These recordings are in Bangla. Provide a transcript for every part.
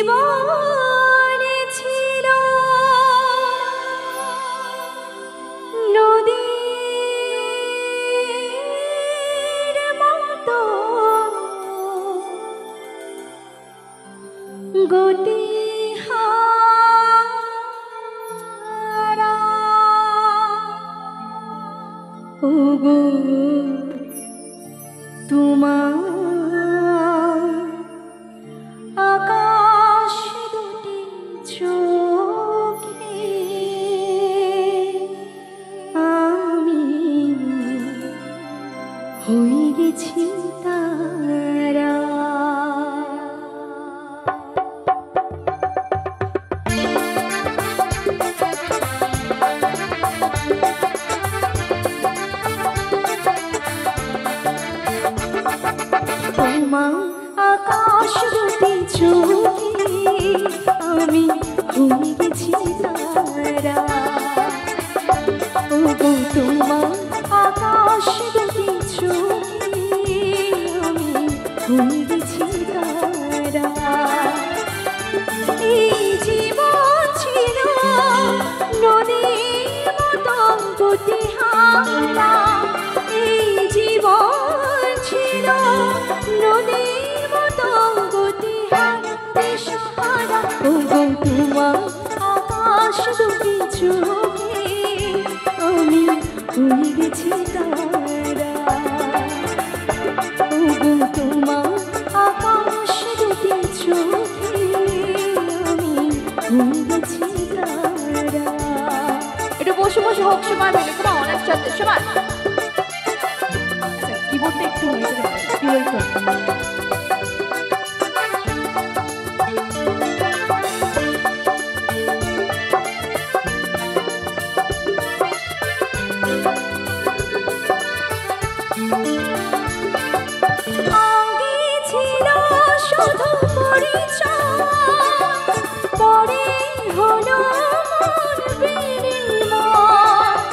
জীবনে ছিল নদীর মতো গতি হারা ওগো তোমার আকাশ দুটি চোখে আমি হয়ে গেছি তারা। তোমার আকাশ দুটি চোখে আমি হয়ে গেছি তারা ওগো তোমার আকাশ দুটি চোখে আমি হয়ে গেছি তারা। এই জীবন ছিল নদীর মতো গতি হারা, এই জীবন ছিল নদীর মতো গতি হারা ওগো তোমার আকাশ দুটি চোখে আমি হয়ে গেছি তারা ওগো তোমার আকাশ দুটি চোখে আমি হয়ে গেছি তারা। একটু বসে বসে হোক সময় মেলে কোনো অনেক সাথে সময় কিবোর্ডটা একটু আগে ছিল শুধু পরিচয়, পরে হলো মন বিনিময়।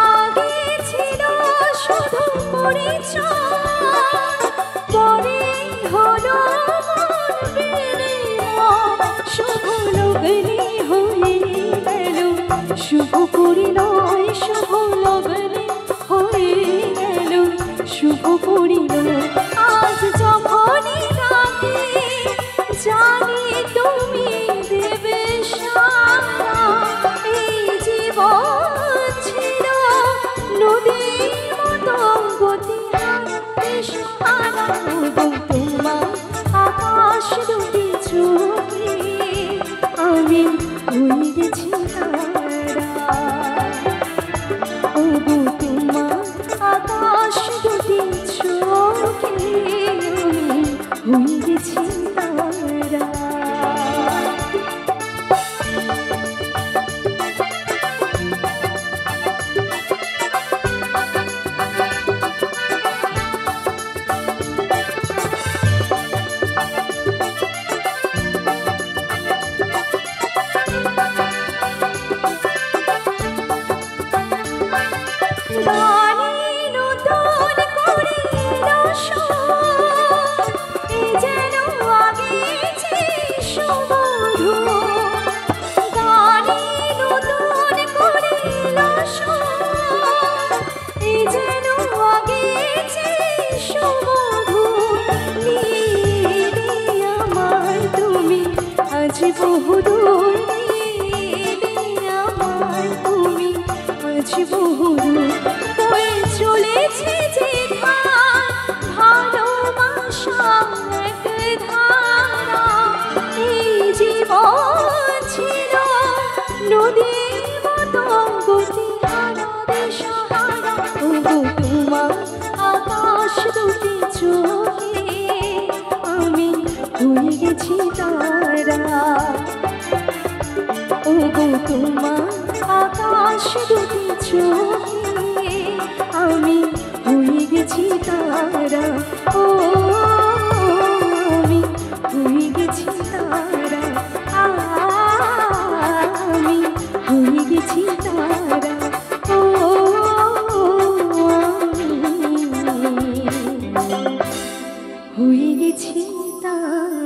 আগে ছিল শুধু পরিচয়, পরে হলো মন বিনিময়। শুভ লগ্নে হয়ে গেল শুভ পরিণয়, শুভ লগ্নে হয়ে গেল শুভ পরিণয়। আজ যখনই ডাকি জানি তুমি দেবে সারা, এই জীবন ছিল নদীর মতো গতি হারা ওগো তোমার আকাশ দুটি চোখে আমি হয়ে গেছি তারা ওগো তোমার আকাশ দুটি চোখে আমি হয়ে গেছি তারা। বহুদূর আমার তুমি আজ বহুদূর বয়ে চলেছে যে ভালোবাসা এক ধারা। এই জীবন ছিল নদীর মতো গতি হারা দিশাহারা ওগো তোমার আকাশ দুটি চোখে আমি হয়ে গেছি তারা ওগো তোমার আকাশ দুটি চোখে আমি হয়ে গেছি তারা ও আমি হয়ে গেছি তারা আমি হয়ে গেছি তারা ও আমি হয়ে গেছি তারা।